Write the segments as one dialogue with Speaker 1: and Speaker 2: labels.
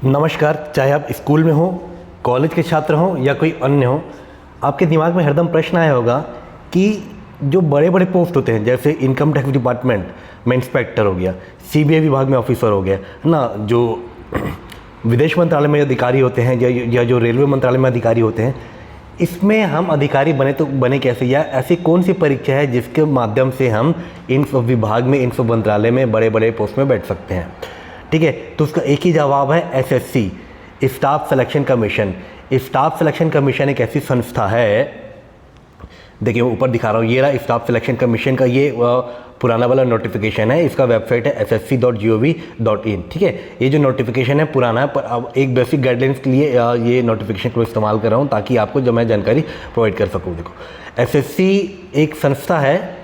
Speaker 1: नमस्कार। चाहे आप स्कूल में हो, कॉलेज के छात्र हों या कोई अन्य हो, आपके दिमाग में हरदम प्रश्न आया होगा कि जो बड़े बड़े पोस्ट होते हैं, जैसे इनकम टैक्स डिपार्टमेंट में इंस्पेक्टर हो गया, सीबीआई विभाग में ऑफिसर हो गया, है ना, जो विदेश मंत्रालय में अधिकारी होते हैं या जो रेलवे मंत्रालय में अधिकारी होते हैं, इसमें हम अधिकारी बने तो बने कैसे, या ऐसी कौन सी परीक्षा है जिसके माध्यम से हम इन सब विभाग में, इन सब मंत्रालय में बड़े बड़े पोस्ट में बैठ सकते हैं। ठीक है, तो उसका एक ही जवाब है SSC, staff selection commission. Staff selection commission एक ऐसी संस्था है, देखिए ऊपर दिखा रहा हूँ, ये रहा स्टाफ सिलेक्शन कमीशन का ये पुराना वाला नोटिफिकेशन है। इसका वेबसाइट है ssc.gov.in। ठीक है, ये जो नोटिफिकेशन है पुराना है, पर अब एक बेसिक गाइडलाइंस के लिए ये नोटिफिकेशन को इस्तेमाल कर रहा हूँ ताकि आपको जो मैं जानकारी प्रोवाइड कर सकूँ। देखो, एसएससी एक संस्था है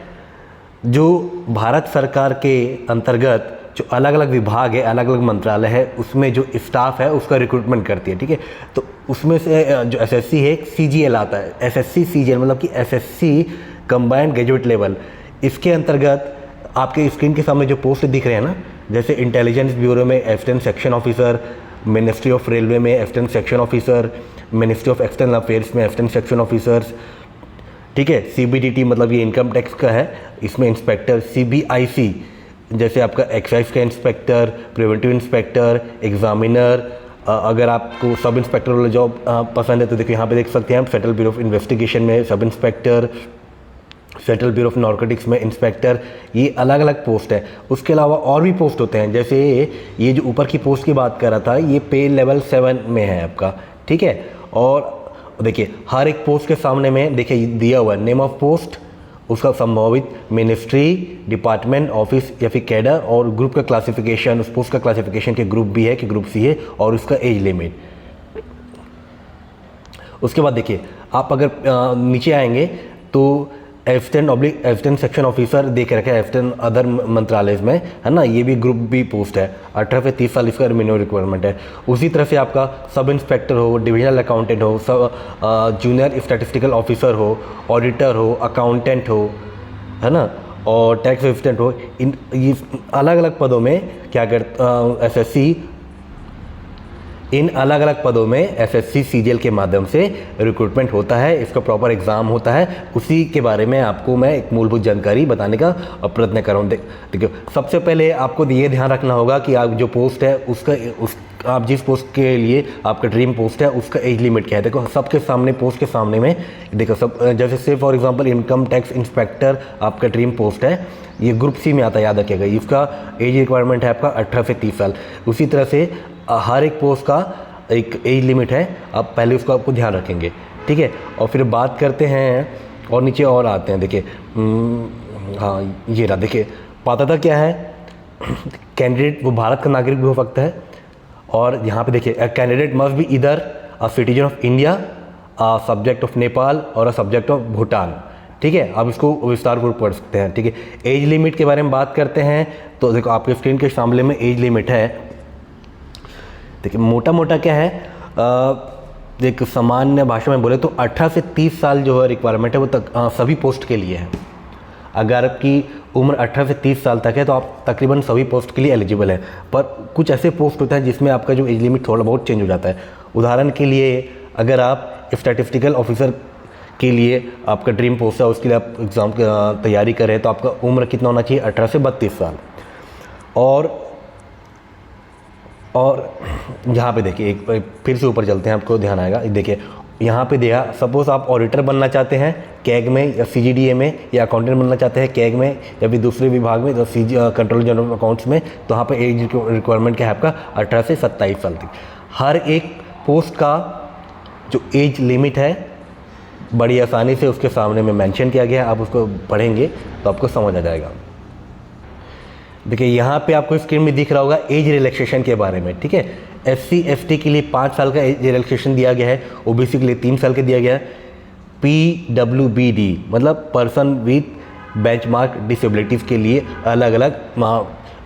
Speaker 1: जो भारत सरकार के अंतर्गत जो अलग अलग विभाग है, अलग अलग मंत्रालय है, उसमें जो स्टाफ है उसका रिक्रूटमेंट करती है। ठीक है, तो उसमें से जो एसएससी है, सीजीएल आता है, एसएससी सीजीएल मतलब कि एसएससी कंबाइंड ग्रेजुएट लेवल। इसके अंतर्गत आपके स्क्रीन के सामने जो पोस्ट दिख रहे हैं ना, जैसे इंटेलिजेंस ब्यूरो में assistant section officer, ministry of railway में assistant section officer, ministry of external affairs में असिस्टेंट सेक्शन ऑफिसर्स। ठीक है, सीबीडीटी मतलब ये इनकम टैक्स का है, इसमें इंस्पेक्टर। सीबीआईसी जैसे आपका एक्साइज का इंस्पेक्टर, प्रिवेंटिव इंस्पेक्टर, एग्जामिनर। अगर आपको सब इंस्पेक्टर वाला जॉब पसंद है तो देखिए यहाँ पे देख सकते हैं आप, सेंट्रल ब्यूरो ऑफ इन्वेस्टिगेशन में sub inspector, central bureau of narcotics में इंस्पेक्टर। ये अलग अलग पोस्ट है। उसके अलावा और भी पोस्ट होते हैं, जैसे ये जो ऊपर की पोस्ट की बात कर रहा था, ये पे लेवल 7 में है आपका। ठीक है, और देखिए हर एक पोस्ट के सामने में देखिए दिया हुआ है नेम ऑफ पोस्ट, उसका संभावित मिनिस्ट्री, डिपार्टमेंट, ऑफिस या फिर कैडर, और ग्रुप का क्लासिफिकेशन, उस पोस्ट का क्लासिफिकेशन के ग्रुप बी है कि ग्रुप सी है, और उसका एज लिमिट। उसके बाद देखिए आप अगर नीचे आएंगे तो असिस्टेंट सेक्शन ऑफिसर देख रखा है असिस्टेंट अदर मंत्रालय में, है ना, ये भी ग्रुप बी पोस्ट है। 18 से 30 साल इसका मिनिमम रिक्वायरमेंट है। उसी तरह से आपका सब इंस्पेक्टर हो, डिविजनल अकाउंटेंट हो, सब जूनियर स्टैटिस्टिकल ऑफिसर हो, ऑडिटर हो, अकाउंटेंट हो, है ना, और टैक्स असिस्टेंट हो। इन ये अलग अलग पदों में क्या कर एसएससी इन अलग अलग पदों में एसएससी सीजीएल के माध्यम से रिक्रूटमेंट होता है। इसका प्रॉपर एग्ज़ाम होता है। उसी के बारे में आपको मैं एक मूलभूत जानकारी बताने का प्रयत्न कर रहा हूँ। देखिए, सबसे पहले आपको ये ध्यान रखना होगा कि आप जो पोस्ट है आप जिस पोस्ट के लिए आपका ड्रीम पोस्ट है उसका एज लिमिट क्या है। देखो सबके सामने, पोस्ट के सामने में देखो सब, जैसे से for example income tax inspector आपका ड्रीम पोस्ट है, ये ग्रुप सी में आता है, याद रखिएगा। इसका एज रिक्वायरमेंट है आपका 18 से 30 साल। उसी तरह से हर एक पोस्ट का एक एज लिमिट है, आप पहले उसको आपको ध्यान रखेंगे। ठीक है, और फिर बात करते हैं और नीचे और आते हैं। देखिए हाँ, ये रहा। देखिए पात्रता क्या है, कैंडिडेट वो भारत का नागरिक भी हो सकता है। और यहाँ पे देखिए कैंडिडेट मस्ट बी इधर a citizen of India, a subject of Nepal और अ सब्जेक्ट ऑफ भूटान। ठीक है, आप इसको विस्तार पूर्वक पढ़ सकते हैं। ठीक है, एज लिमिट के बारे में बात करते हैं तो देखो आपके स्क्रीन के सामने में एज लिमिट है। देखिए मोटा मोटा क्या है, एक सामान्य भाषा में बोले तो 18 से 30 साल जो है रिक्वायरमेंट है वो सभी पोस्ट के लिए है। अगर आपकी उम्र 18 से 30 साल तक है तो आप तकरीबन सभी पोस्ट के लिए एलिजिबल है। पर कुछ ऐसे पोस्ट होते हैं जिसमें आपका जो एज लिमिट थोड़ा बहुत चेंज हो जाता है। उदाहरण के लिए अगर आप स्टैटिस्टिकल ऑफिसर के लिए आपका ड्रीम पोस्ट है, उसके लिए आप एग्ज़ाम की तैयारी कर रहे हैं, तो आपका उम्र कितना होना चाहिए, 18 से 32 साल। और यहाँ पे देखिए एक फिर से ऊपर चलते हैं, आपको ध्यान आएगा। देखिए यहाँ पे दिया, सपोज़ आप ऑडिटर बनना चाहते हैं कैग में या सीजीडीए में, या अकाउंटेंट बनना चाहते हैं कैग में या फिर दूसरे विभाग में, तो कंट्रोलर जनरल अकाउंट्स में, तो यहाँ पे एज रिक्वायरमेंट क्या है आपका 18 से 27 साल तक। हर एक पोस्ट का जो एज लिमिट है बड़ी आसानी से उसके सामने में मेंशन किया गया है। आप उसको पढ़ेंगे तो आपको समझ आ जाएगा। देखिए यहाँ पे आपको स्क्रीन में दिख रहा होगा एज रिलैक्सेशन के बारे में। ठीक है, SC ST के लिए 5 साल का एज रिलैक्सेशन दिया गया है, OBC के लिए 3 साल का दिया गया है। PWBD मतलब पर्सन विथ बेंचमार्क डिसेबिलिटीज़ के लिए अलग अलग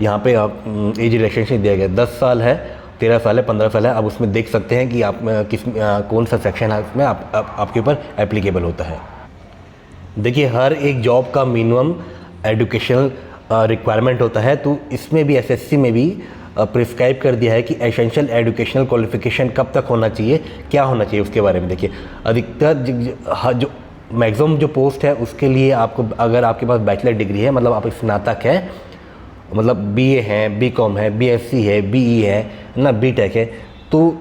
Speaker 1: यहाँ पे एज रिलैक्सेशन दिया गया है। 10 साल है, 13 साल है, 15 साल है। आप उसमें देख सकते हैं कि आप कौन सा सेक्शन है उसमें आपके ऊपर एप्लीकेबल होता है। देखिए हर एक जॉब का मिनिमम एजुकेशनल रिक्वायरमेंट होता है, तो इसमें भी एसएससी में भी प्रिस्क्राइब कर दिया है कि एसेंशियल एजुकेशनल क्वालिफिकेशन कब तक होना चाहिए, क्या होना चाहिए उसके बारे में। देखिए अधिकतर जो मैक्सिमम जो पोस्ट है उसके लिए आपको, अगर आपके पास बैचलर डिग्री है, मतलब आप स्नातक है, मतलब बीए है, बीकॉम है, बीएससी है, बीई है ना, बीटेक है, तो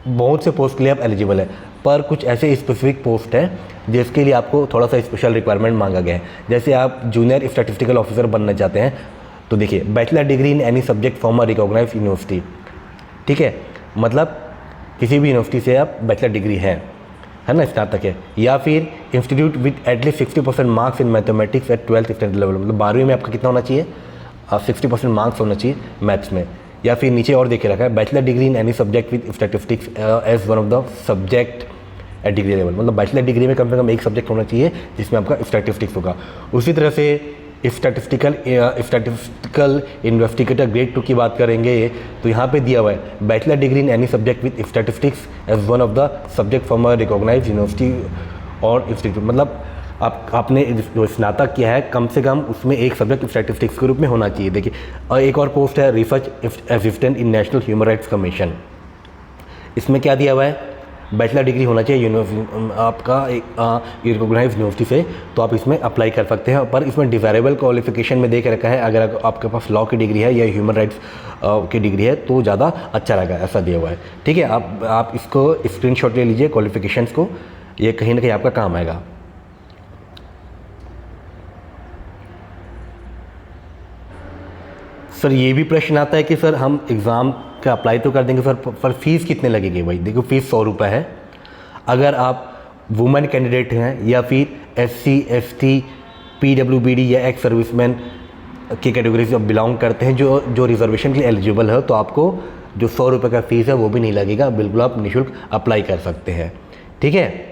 Speaker 1: बहुत से पोस्ट के लिए आप एलिजिबल है। पर कुछ ऐसे स्पेसिफिक पोस्ट है जिसके लिए आपको थोड़ा सा स्पेशल रिक्वायरमेंट मांगा गया है। जैसे आप जूनियर स्टैटिस्टिकल ऑफिसर बनना चाहते हैं, तो देखिए bachelor degree in any subject from a recognised university, ठीक है, मतलब किसी भी यूनिवर्सिटी से आप बैचलर डिग्री है ना, स्नातक है, या फिर institute with at least 60% marks in mathematics eight 12th standard level, मतलब 12वीं में आपका कितना होना चाहिए, 60% मार्क्स होना चाहिए मैथ्स में। या फिर नीचे और देखे रखा है bachelor degree in any subject with statistics as one of the subject at degree level, मतलब बैचलर डिग्री में कम से कम एक सब्जेक्ट होना चाहिए जिसमें आपका स्टैटिस्टिक्स होगा। उसी तरह से स्टैटिस्टिकल इन्वेस्टिगेटर ग्रेड 2 की बात करेंगे तो यहाँ पे दिया हुआ है bachelor degree in any subject with statistics as one of the subject from a recognised university और इंस्टीट्यूट, मतलब आपने जो स्नातक किया है कम से कम उसमें एक सब्जेक्ट स्टैटिस्टिक्स के रूप में होना चाहिए। देखिए और एक और पोस्ट है research assistant in national human rights commission, इसमें क्या दिया हुआ है, बैचलर डिग्री होना चाहिए आपका एक रिकॉग्नाइज्ड यूनिवर्सिटी से, तो आप इसमें अप्लाई कर सकते हैं। पर इसमें डिज़ायरेबल क्वालिफिकेशन में देख रखा है, अगर आपके पास लॉ की डिग्री है या ह्यूमन राइट्स की डिग्री है तो ज़्यादा अच्छा रहेगा, ऐसा दिया हुआ है। ठीक है, आप इसको स्क्रीनशॉट ले लीजिए क्वालिफिकेशंस को, ये कहीं ना कहीं आपका काम आएगा। सर ये भी प्रश्न आता है कि सर हम एग्ज़ाम का अप्लाई तो कर देंगे सर, पर फीस कितने लगेगी। भाई देखो फीस 100 रुपये है। अगर आप वुमेन कैंडिडेट हैं या फिर SC ST PWBD या एक्स सर्विसमैन की कैटेगरी से बिलोंग करते हैं जो रिजर्वेशन के लिए एलिजिबल है, तो आपको जो 100 रुपये का फ़ीस है वो भी नहीं लगेगा, बिल्कुल आप निःशुल्क अप्लाई कर सकते हैं। ठीक है,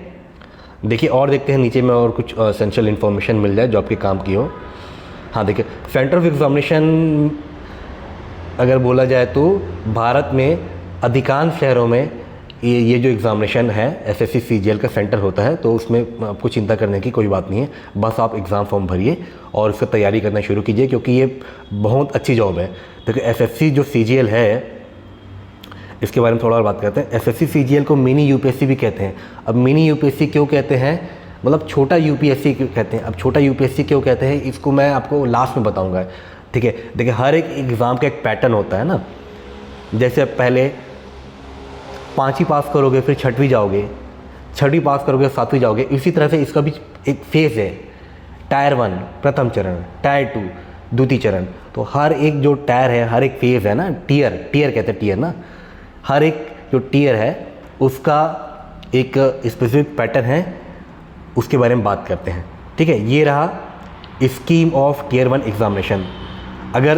Speaker 1: देखिए और देखते हैं नीचे में और कुछ एसेंशियल इन्फॉर्मेशन मिल जाए जो आपके काम की हो। हाँ देखिए, सेंटर ऑफ एग्जामिनेशन अगर बोला जाए तो भारत में अधिकांश शहरों में ये जो एग्ज़ामिनेशन है SSC CGL का सेंटर होता है, तो उसमें आपको चिंता करने की कोई बात नहीं है। बस आप एग्ज़ाम फॉर्म भरिए और उसका तैयारी करना शुरू कीजिए, क्योंकि ये बहुत अच्छी जॉब है। देखिए SSC जो CGL है इसके बारे में थोड़ा और बात करते हैं। SSC CGL को मिनी UPSC भी कहते हैं। अब मिनी UPSC क्यों कहते हैं, मतलब छोटा UPSC क्यों कहते हैं। अब छोटा UPSC क्यों कहते हैं इसको मैं आपको लास्ट में बताऊँगा। ठीक है, देखिए हर एक एग्ज़ाम का एक पैटर्न होता है ना, जैसे पहले 5वीं पास करोगे फिर 6वीं जाओगे, 6वीं पास करोगे 7वीं जाओगे, इसी तरह से इसका भी एक फेज़ है। टायर 1 प्रथम चरण, टायर 2 द्वितीय चरण, तो हर एक जो टायर है, हर एक फेज़ है ना, टीयर कहते हैं टीयर ना, हर एक जो टीयर है उसका एक स्पेसिफिक पैटर्न है, उसके बारे में बात करते हैं। ठीक है, ये रहा स्कीम ऑफ टीयर 1 एग्जामिनेशन। अगर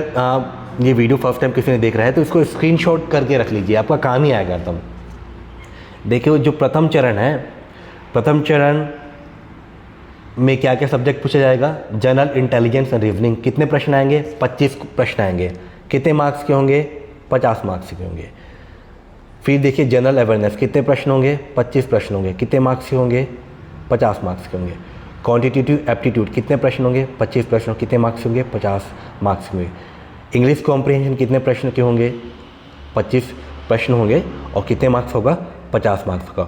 Speaker 1: ये वीडियो फर्स्ट टाइम किसी ने देख रहा है तो इसको स्क्रीनशॉट करके रख लीजिए, आपका काम ही आएगा एकदम। देखिए जो प्रथम चरण है, प्रथम चरण में क्या क्या सब्जेक्ट पूछा जाएगा, जनरल इंटेलिजेंस एंड रीजनिंग। कितने प्रश्न आएंगे, 25 प्रश्न आएंगे। कितने मार्क्स के होंगे, 50 मार्क्स के होंगे। फिर देखिए जनरल अवेयरनेस, कितने प्रश्न होंगे, 25 प्रश्न होंगे। कितने मार्क्स के होंगे, 50 मार्क्स के होंगे। क्वांटिटेटिव एप्टीट्यूड, कितने प्रश्न होंगे, 25 प्रश्न। कितने मार्क्स होंगे, 50 मार्क्स होंगे। इंग्लिश कॉम्प्रिहेंशन, कितने प्रश्न के होंगे, 25 प्रश्न होंगे और कितने मार्क्स होगा, 50 मार्क्स का।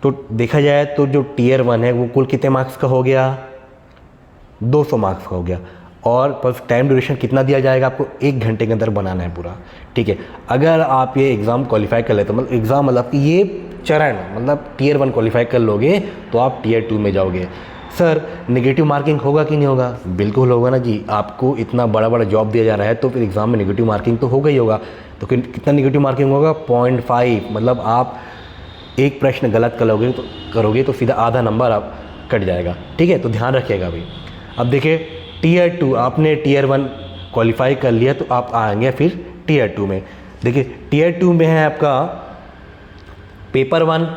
Speaker 1: तो देखा जाए तो जो टीयर 1 है वो कुल कितने मार्क्स का हो गया, 200 मार्क्स का हो गया। और बस टाइम ड्यूरेशन कितना दिया जाएगा आपको, 1 घंटे के अंदर बनाना है पूरा। ठीक है, अगर आप ये एग्ज़ाम क्वालिफाई कर लेते, मतलब एग्ज़ाम मतलब कि ये चरण मतलब टीयर 1 क्वालिफाई कर लोगे तो आप टीयर 2 में जाओगे। सर नेगेटिव मार्किंग होगा कि नहीं होगा, बिल्कुल होगा ना जी। आपको इतना बड़ा बड़ा जॉब दिया जा रहा है तो फिर एग्ज़ाम में नेगेटिव मार्किंग तो होगा ही होगा। तो कितना नेगेटिव मार्किंग होगा, 0.5, मतलब आप एक प्रश्न गलत करोगे तो सीधा आधा नंबर आप कट जाएगा। ठीक है, तो ध्यान रखिएगा अभी। अब देखिए टीयर 2, आपने टीयर 1 क्वालिफाई कर लिया तो आप आएंगे फिर टीयर 2 में। देखिए टीयर 2 में है आपका पेपर 1,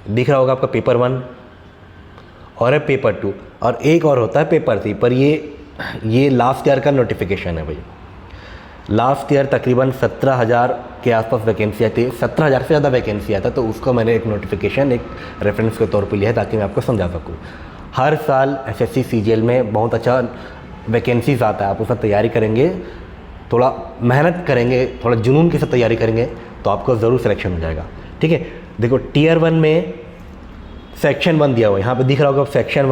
Speaker 1: दिख रहा होगा आपका पेपर 1 और है पेपर 2, और एक और होता है पेपर 3। पर ये लास्ट ईयर का नोटिफिकेशन है भाई। लास्ट ईयर तकरीबन 17,000 के आसपास वैकेंसी आती है, 17,000 से ज़्यादा वैकेंसी आता है। तो उसको मैंने एक नोटिफिकेशन एक रेफरेंस के तौर पे लिया है ताकि मैं आपको समझा सकूँ। हर साल SSC CGL में बहुत अच्छा वैकेंसीज आता है, आप उसमें तैयारी करेंगे थोड़ा मेहनत करेंगे, थोड़ा जुनून के साथ तैयारी करेंगे तो आपको ज़रूर सिलेक्शन हो जाएगा। ठीक है, देखो टीयर 1 में सेक्शन 1 दिया हुआ है, यहाँ पे दिख रहा होगा सेशन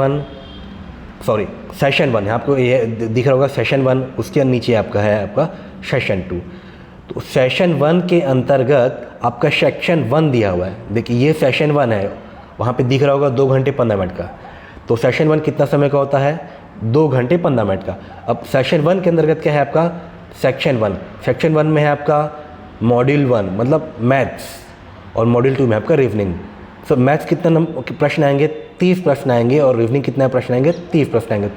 Speaker 1: 1, आपको ये दिख रहा होगा सेशन 1, उसके नीचे आपका है आपका सेशन 2। तो सेशन 1 के अंतर्गत आपका सेक्शन 1 दिया हुआ है। देखिए ये सेशन 1 है, वहाँ पे दिख रहा होगा 2 घंटे 15 मिनट का। तो सेशन 1 कितना समय का होता है? 2 घंटे 15 मिनट का। अब सेशन 1 के अंतर्गत क्या है आपका? सेक्शन 1। सेक्शन 1 में है आपका मॉड्यूल 1 मतलब मैथ्स, और मॉड्यूल 2 में आपका रीजनिंग। सो मैथ्स कितना प्रश्न आएंगे? 30 प्रश्न आएंगे, और रीजनिंग कितना प्रश्न आएंगे? 30 प्रश्न आएंगे।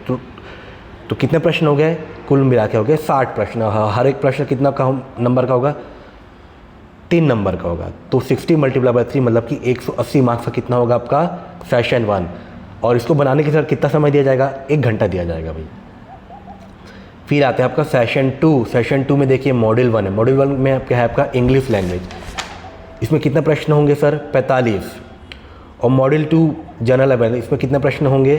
Speaker 1: तो कितने प्रश्न हो गए? कुल मिला के हो गए 60 प्रश्न। हर एक प्रश्न कितना का नंबर का होगा? 3 नंबर का होगा। तो 60 × 3 मतलब कि 180 मार्क्स का कितना होगा आपका? सेशन 1। और इसको बनाने के साथ कितना समय दिया जाएगा? 1 घंटा दिया जाएगा भाई। फिर आते हैं आपका सेशन 2। सेशन 2 में देखिए मॉड्यूल 1 है। मॉड्यूल 1 में क्या है आपका? English language. इसमें कितने प्रश्न होंगे सर? 45। और मॉड्यूल 2 जनरल अवेयरनेस, इसमें कितने प्रश्न होंगे?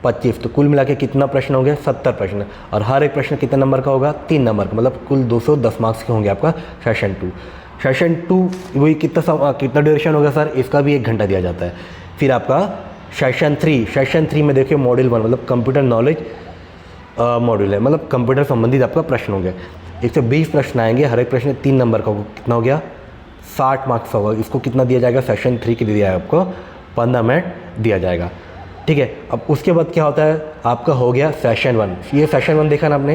Speaker 1: 25। तो कुल मिला के कितना प्रश्न होंगे? 70 प्रश्न। और हर एक प्रश्न कितने नंबर का होगा? 3 नंबर का, मतलब कुल 210 मार्क्स के होंगे आपका सेशन 2। सेशन 2 वही कितना ड्यूरेशन होगा सर? इसका भी 1 घंटा दिया जाता है। फिर आपका सेशन 3। सेशन 3 में देखिए मॉड्यूल 1 मतलब कंप्यूटर नॉलेज मॉड्यूल है, मतलब कंप्यूटर संबंधित आपका प्रश्न होंगे। 120 प्रश्न आएंगे, हर एक प्रश्न 3 नंबर का होगा। कितना हो गया? 60 मार्क्स होगा। इसको कितना दिया जाएगा? सेशन 3 के लिए दिया है आपको 15 मिनट दिया जाएगा। ठीक है, अब उसके बाद क्या होता है आपका? हो गया सेशन 1। ये सेशन 1 देखा ना आपने,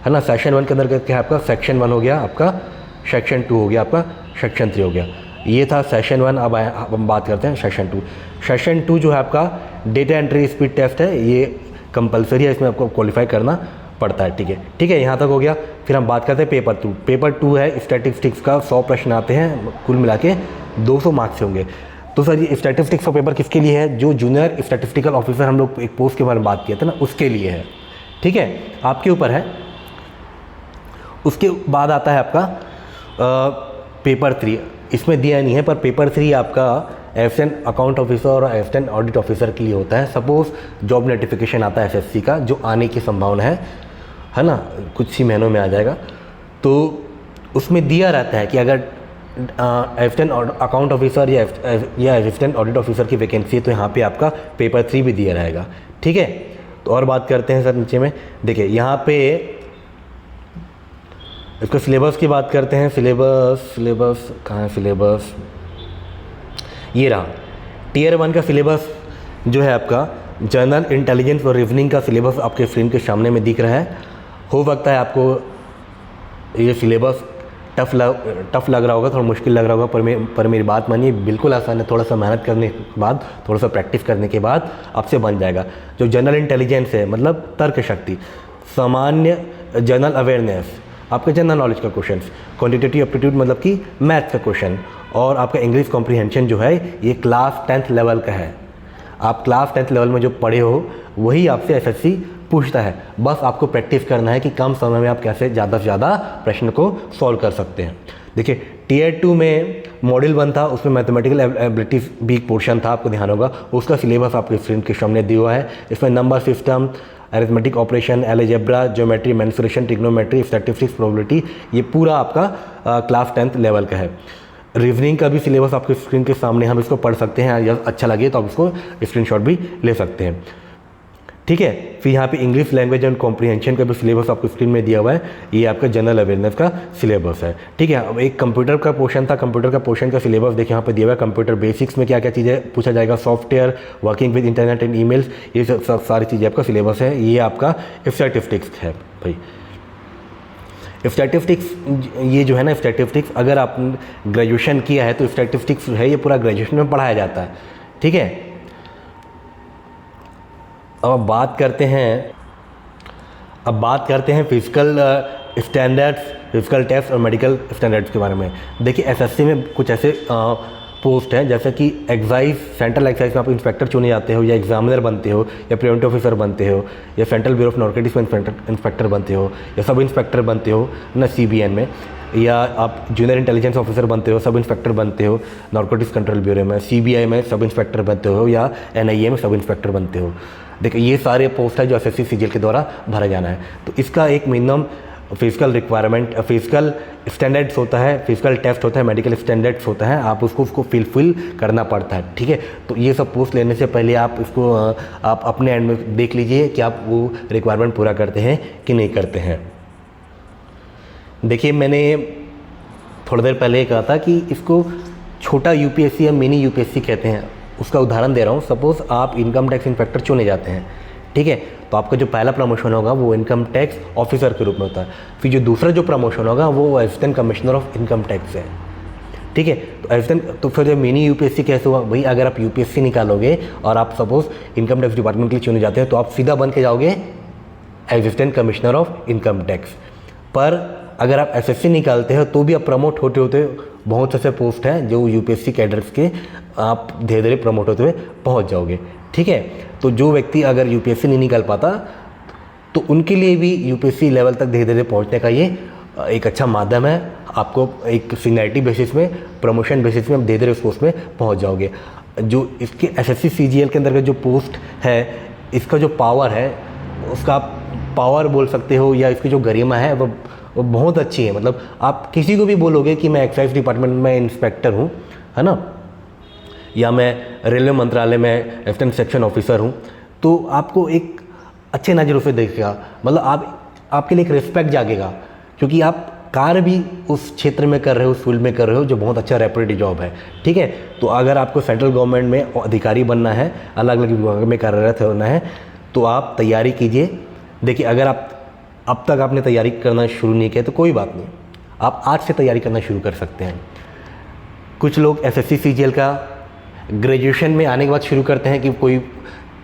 Speaker 1: है ना? सेशन 1 के अंदर क्या है आपका? सेक्शन 1 हो गया आपका, सेक्शन 2 हो गया आपका, सेक्शन 3 हो गया। ये था सेशन 1। अब हम बात करते हैं सेशन 2। सेशन 2 जो है आपका डेटा एंट्री स्पीड टेस्ट है, ये कंपलसरी है, इसमें आपको क्वालिफाई करना पड़ता है। ठीक है, यहाँ तक हो गया। फिर हम बात करते हैं पेपर 2। पेपर 2 है स्टैटिस्टिक्स का, 100 प्रश्न आते हैं, कुल मिला के 200 मार्क्स से होंगे। तो सर ये स्टैटिस्टिक्स का पेपर किसके लिए है? जो जूनियर स्टैटिस्टिकल ऑफिसर हम लोग एक पोस्ट के बारे में बात किए थे ना, उसके लिए है। ठीक है, आपके ऊपर है। उसके बाद आता है आपका पेपर 3। इसमें दिया नहीं है, पर पेपर 3 आपका असिस्टेंट अकाउंट ऑफिसर और असिस्टेंट ऑडिट ऑफिसर के लिए होता है। सपोज जॉब नोटिफिकेशन आता है एसएससी का, जो आने की संभावना है ना, कुछ ही महीनों में आ जाएगा। तो उसमें दिया रहता है कि अगर असिस्टेंट अकाउंट ऑफिसर या असिस्टेंट ऑडिट ऑफिसर की वैकेंसी है, तो यहाँ पे आपका पेपर 3 भी दिया रहेगा। ठीक है, तो और बात करते हैं सर नीचे में। देखिए यहाँ पे इसको सिलेबस की बात करते हैं। सिलेबस कहाँ है? सिलेबस ये रहा। टीयर 1 का सिलेबस जो है आपका जनरल इंटेलिजेंस और रीजनिंग का सिलेबस आपके स्क्रीन के सामने में दिख रहा है। हो सकता है आपको ये सिलेबस टफ लग रहा होगा, थोड़ा मुश्किल लग रहा होगा, पर मेरी बात मानिए, बिल्कुल आसान है। थोड़ा सा मेहनत करने के बाद, थोड़ा सा प्रैक्टिस करने के बाद आपसे बन जाएगा। जो जनरल इंटेलिजेंस है मतलब तर्क शक्ति, सामान्य जनरल अवेयरनेस आपका जनरल नॉलेज का क्वेश्चन, क्वांटिटेटिव एप्टीट्यूड मतलब कि मैथ्स का क्वेश्चन, और आपका इंग्लिश कॉम्प्रीहेंशन जो है ये क्लास 10th लेवल का है। आप क्लास 10th लेवल में जो पढ़े हो वही आपसे एसएससी पूछता है। बस आपको प्रैक्टिस करना है कि कम समय में आप कैसे ज़्यादा से ज़्यादा प्रश्न को सॉल्व कर सकते हैं। देखिए टीयर 2 में मॉड्यूल 1 था, उसमें मैथमेटिकल एबिलिटीज भी एक पोर्शन था, आपको ध्यान होगा। उसका सिलेबस आपके स्क्रीन के सामने दिया हुआ है। इसमें number system, arithmetic operation, algebra, geometry, mensuration, trigonometry, statistics, probability, ये पूरा आपका क्लास 10th लेवल का है। रीजनिंग का भी सिलेबस आपके स्क्रीन के सामने, हम इसको पढ़ सकते हैं, या अच्छा लगे तो आप इसको स्क्रीनशॉट भी ले सकते हैं। ठीक है, फिर यहाँ पे इंग्लिश लैंग्वेज एंड कॉम्प्रीहेंशन का भी सिलेबस आपको स्क्रीन में दिया हुआ है। ये आपका जनरल अवेयरनेस का सिलेबस है। ठीक है, अब एक कंप्यूटर का पोर्शन था, कंप्यूटर का पोर्शन का सिलेबस देखिए यहाँ पे दिया हुआ है। कंप्यूटर बेसिक्स में क्या क्या चीज़ें पूछा जाएगा, software, working with internet and emails, ये सब सारी चीज़ें आपका सिलेबस है। ये आपका स्टैटिस्टिक्स है भाई। स्टैटिस्टिक्स ये जो है ना, स्टैटिस्टिक्स अगर आप ग्रेजुएशन किया है तो स्टैटिस्टिक्स है ये पूरा ग्रेजुएशन में पढ़ाया जाता है। ठीक है, अब बात करते हैं फिजिकल स्टैंडर्ड्स, फिजिकल टेस्ट और मेडिकल स्टैंडर्ड्स के बारे में। देखिए एसएससी में कुछ ऐसे पोस्ट हैं जैसे कि एक्साइज, सेंट्रल एक्साइज में आप इंस्पेक्टर चुने जाते हो, या एग्जामिनर बनते हो, या प्रिवेंटिव ऑफिसर बनते हो, या सेंट्रल ब्यूरो ऑफ नारकोटिक्स में इंस्पेक्टर बनते हो, या सब इंस्पेक्टर बनते हो ना CBN में, या आप जूनियर इंटेलिजेंस ऑफिसर बनते हो, सब इंस्पेक्टर बनते हो नारकोटिक्स कंट्रोल ब्यूरो में, CBI में सब इंस्पेक्टर बनते हो, या NIA में सब इंस्पेक्टर बनते हो। देखिए ये सारे पोस्ट है जो SSC CGL के द्वारा भरा जाना है। तो इसका एक minimum physical requirement, physical standards होता है, फिजिकल टेस्ट होता है, मेडिकल स्टैंडर्ड्स होता है, आप उसको फिल करना पड़ता है, ठीक है। तो ये सब पोस्ट लेने से पहले आप इसको आप अपने एंड में देख लीजिए कि आप वो रिक्वायरमेंट पूरा करते हैं कि नहीं करते हैं। देखिए, मैंने थोड़ी देर पहले कहा था कि इसको छोटा यूपीएससी या मिनी यूपीएससी कहते हैं। उसका उदाहरण दे रहा हूँ। सपोज़ आप इनकम टैक्स इंस्पेक्टर चुने जाते हैं, ठीक है, तो आपका जो पहला प्रमोशन होगा वो इनकम टैक्स ऑफिसर के रूप में होता है। फिर जो दूसरा जो प्रमोशन होगा वो assistant commissioner of income tax है, ठीक है। तो असिस्टेंट, तो फिर जो मिनी यूपीएससी कैसे हुआ भाई, अगर आप यूपीएससी निकालोगे और आप सपोज़ इनकम टैक्स डिपार्टमेंट के लिए चुने जाते हैं तो आप सीधा बन के जाओगे assistant commissioner of income tax. पर अगर आप एसएससी निकालते हो तो भी आप प्रमोट होते होते बहुत ऐसे पोस्ट हैं जो यूपीएससी कैडर्स के आप धीरे धीरे प्रमोट होते हुए पहुंच जाओगे, ठीक है। तो जो व्यक्ति अगर यूपीएससी नहीं निकाल पाता तो उनके लिए भी यूपीएससी लेवल तक धीरे धीरे पहुंचने का ये एक अच्छा माध्यम है। आपको एक सीनियरिटी बेसिस में, प्रमोशन बेसिस में धीरे धीरे उस पोस्ट में पहुँच जाओगे। जो इसके एसएससी सीजीएल के अंतर्गत जो पोस्ट है, इसका जो पावर है, उसका आप पावर बोल सकते हो या इसकी जो गरिमा है वो बहुत अच्छी है। मतलब आप किसी को भी बोलोगे कि मैं एक्साइज डिपार्टमेंट में इंस्पेक्टर हूँ, है ना, या मैं रेलवे मंत्रालय में असिस्टेंट सेक्शन ऑफिसर हूँ, तो आपको एक अच्छे नज़रों से देखेगा। मतलब आपके लिए एक रिस्पेक्ट जागेगा, क्योंकि आप कार्य भी उस क्षेत्र में कर रहे हो, उस फील्ड में कर रहे हो जो बहुत अच्छा रेपुटेड जॉब है, ठीक है। तो अगर आपको सेंट्रल गवर्नमेंट में अधिकारी बनना है, अलग अलग विभाग में कार्यरत होना है, तो आप तैयारी कीजिए। देखिए, अगर आप अब तक आपने तैयारी करना शुरू नहीं किया तो कोई बात नहीं, आप आज से तैयारी करना शुरू कर सकते हैं। कुछ लोग एसएससी सीजीएल का ग्रेजुएशन में आने के बाद शुरू करते हैं कि कोई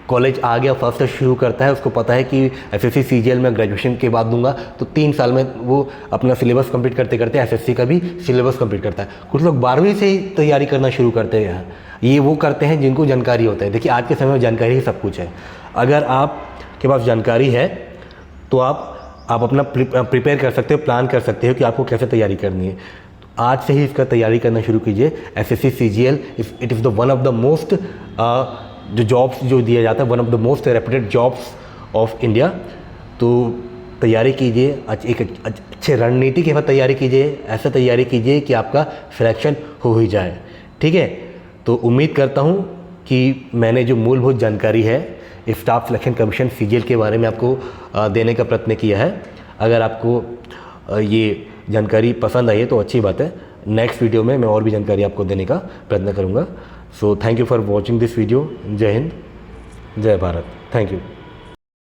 Speaker 1: कॉलेज आ गया, फर्स्ट ईयर शुरू करता है, उसको पता है कि एसएससी सीजीएल में ग्रेजुएशन के बाद दूंगा, तो 3 साल में वो अपना सिलेबस कंप्लीट करते करते एसएससी का भी सिलेबस कंप्लीट करता है। कुछ लोग 12वीं से ही तैयारी करना शुरू करते हैं। ये वो करते हैं जिनको जानकारी होता है। देखिए, आज के समय में जानकारी ही सब कुछ है। अगर आपके पास जानकारी है तो आप अपना प्रिपेयर कर सकते हो, प्लान कर सकते हो कि आपको कैसे तैयारी करनी है। तो आज से ही इसका तैयारी करना शुरू कीजिए। SSC CGL it is the one of the most जो जॉब्स जो दिया जाता है, one of the most reputed jobs of India. तो तैयारी कीजिए, एक अच्छे रणनीति के साथ तैयारी कीजिए, ऐसा तैयारी कीजिए कि आपका सिलेक्शन हो ही जाए, ठीक है। तो उम्मीद करता हूँ कि मैंने जो मूलभूत जानकारी है स्टाफ सिलेक्शन कमीशन सीजीएल के बारे में आपको देने का प्रयत्न किया है। अगर आपको ये जानकारी पसंद आई है तो अच्छी बात है। नेक्स्ट वीडियो में मैं और भी जानकारी आपको देने का प्रयत्न करूँगा। So thank you for watching this video. जय हिंद, जय भारत। Thank you.